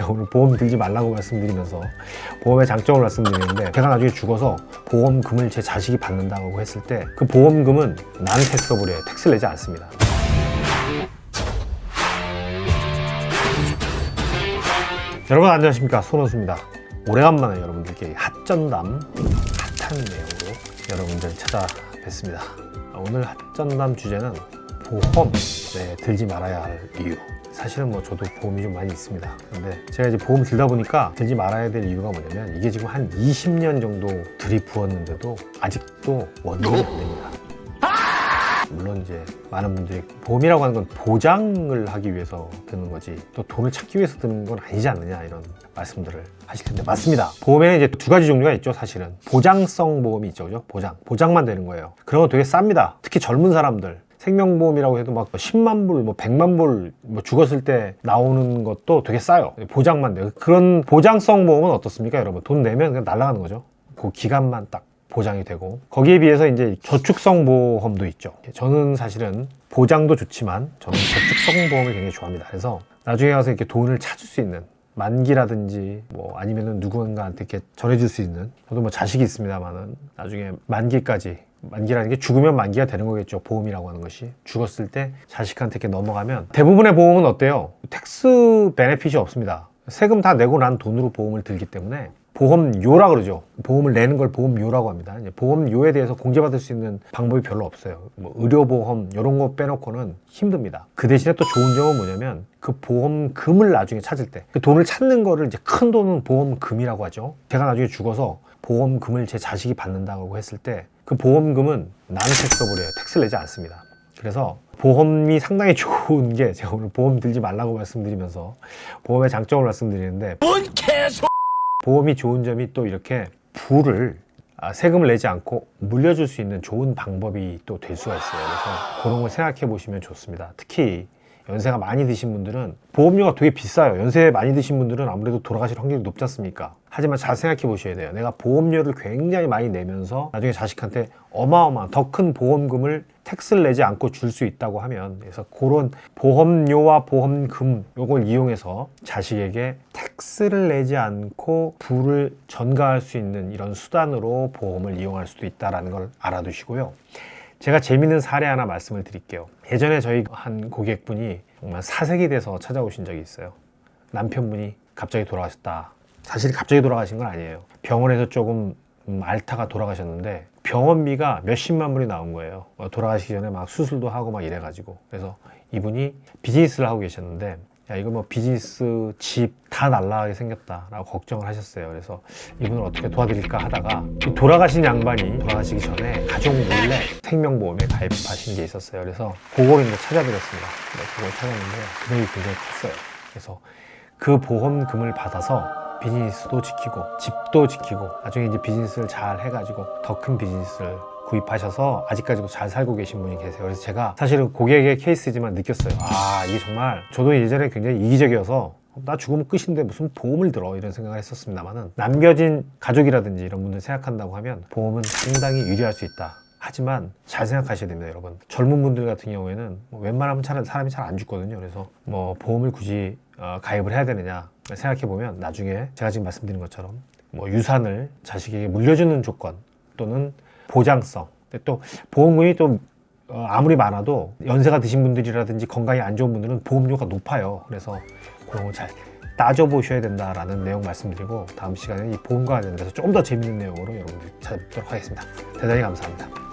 제가 오늘 보험 들지 말라고 말씀드리면서 보험의 장점을 말씀드리는데, 제가 나중에 죽어서 보험금을 제 자식이 받는다고 했을 때 그 보험금은 난 텍서블이에요. 텍스를 내지 않습니다. 여러분 안녕하십니까, 손원수입니다. 오래간만에 여러분들께 핫전담, 핫한 내용으로 여러분들 찾아뵙습니다. 오늘 핫전담 주제는 보험에 들지 말아야 할 이유. 사실은 저도 보험이 좀 많이 있습니다. 근데 제가 이제 보험 들다 보니까 들지 말아야 될 이유가 뭐냐면, 이게 지금 한 20년 정도 들이부었는데도 아직도 원금이 안 됩니다. 물론 이제 많은 분들이 보험이라고 하는 건 보장을 하기 위해서 드는 거지, 또 돈을 찾기 위해서 드는 건 아니지 않느냐, 이런 말씀들을 하실 텐데, 맞습니다. 보험에는 이제 두 가지 종류가 있죠. 사실은 보장성 보험이 있죠, 그죠? 보장만 되는 거예요. 그런 거 되게 쌉니다. 특히 젊은 사람들, 생명보험이라고 해도 막 10만 불, 100만 불 죽었을 때 나오는 것도 되게 싸요. 보장만 돼요. 그런 보장성 보험은 어떻습니까, 여러분? 돈 내면 그냥 날아가는 거죠. 그 기간만 딱 보장이 되고, 거기에 비해서 이제 저축성 보험도 있죠. 저는 사실은 보장도 좋지만 저는 저축성 보험을 굉장히 좋아합니다. 그래서 나중에 가서 이렇게 돈을 찾을 수 있는, 만기라든지 아니면은 누군가한테 이렇게 전해줄 수 있는, 저도 자식이 있습니다만은 나중에 만기라는 게 죽으면 만기가 되는 거겠죠. 보험이라고 하는 것이 죽었을 때 자식한테 이렇게 넘어가면, 대부분의 보험은 어때요? 텍스 베네핏이 없습니다. 세금 다 내고 난 돈으로 보험을 들기 때문에 보험료라 그러죠. 보험을 내는 걸 보험료라고 합니다. 이제 보험료에 대해서 공제받을 수 있는 방법이 별로 없어요. 의료보험 이런 거 빼놓고는 힘듭니다. 그 대신에 또 좋은 점은 뭐냐면, 그 보험금을 나중에 찾을 때 그 돈을 찾는 거를 이제 큰 돈은 보험금이라고 하죠. 제가 나중에 죽어서 보험금을 제 자식이 받는다고 했을 때 그 보험금은 난 텍서블이에요. 텍스를 내지 않습니다. 그래서 보험이 상당히 좋은 게, 제가 오늘 보험 들지 말라고 말씀드리면서 보험의 장점을 말씀드리는데, 뭔 개소! 보험이 좋은 점이 또 이렇게 부를 세금을 내지 않고 물려줄 수 있는 좋은 방법이 또 될 수가 있어요. 그래서 그런 걸 생각해 보시면 좋습니다. 특히 연세가 많이 드신 분들은 보험료가 되게 비싸요. 연세 많이 드신 분들은 아무래도 돌아가실 확률이 높지 않습니까? 하지만 잘 생각해 보셔야 돼요. 내가 보험료를 굉장히 많이 내면서 나중에 자식한테 어마어마한 더 큰 보험금을 텍스를 내지 않고 줄 수 있다고 하면, 그래서 그런 보험료와 보험금 요걸 이용해서 자식에게 텍스를 내지 않고 부를 전가할 수 있는 이런 수단으로 보험을 이용할 수도 있다는 걸 알아두시고요. 제가 재밌는 사례 하나 말씀을 드릴게요. 예전에 저희 한 고객분이 정말 사색이 돼서 찾아오신 적이 있어요. 남편분이 갑자기 돌아가셨다. 사실 갑자기 돌아가신 건 아니에요. 병원에서 조금 앓다가 돌아가셨는데 병원비가 몇십만 불이 나온 거예요. 돌아가시기 전에 막 수술도 하고 막 이래가지고. 그래서 이분이 비즈니스를 하고 계셨는데, 야, 이거 비즈니스 집 다 날라가게 생겼다 라고 걱정을 하셨어요. 그래서 이분을 어떻게 도와드릴까 하다가, 돌아가신 양반이 돌아가시기 전에 가족 몰래 생명보험에 가입하신 게 있었어요. 그래서 그걸 이제 찾아드렸습니다. 그걸 찾았는데 금액이 굉장히 컸어요. 그래서 그 보험금을 받아서 비즈니스도 지키고 집도 지키고 나중에 이제 비즈니스를 잘 해가지고 더 큰 비즈니스를 구입하셔서 아직까지도 잘 살고 계신 분이 계세요. 그래서 제가 사실은 고객의 케이스지만 느꼈어요. 이게 정말, 저도 예전에 굉장히 이기적이어서 나 죽으면 끝인데 무슨 보험을 들어, 이런 생각을 했었습니다만은, 남겨진 가족이라든지 이런 분들 생각한다고 하면 보험은 상당히 유리할 수 있다. 하지만 잘 생각하셔야 됩니다, 여러분. 젊은 분들 같은 경우에는 웬만하면 사람이 잘 안 죽거든요. 그래서 보험을 굳이 가입을 해야 되느냐 생각해보면, 나중에 제가 지금 말씀드린 것처럼 유산을 자식에게 물려주는 조건 또는 보장성, 또 보험금이 또 아무리 많아도 연세가 드신 분들이라든지 건강이 안 좋은 분들은 보험료가 높아요. 그래서 그런 거 잘 따져보셔야 된다라는 내용 말씀드리고, 다음 시간에 이 보험과 관련해서 좀 더 재밌는 내용으로 여러분들 찾아뵙도록 하겠습니다. 대단히 감사합니다.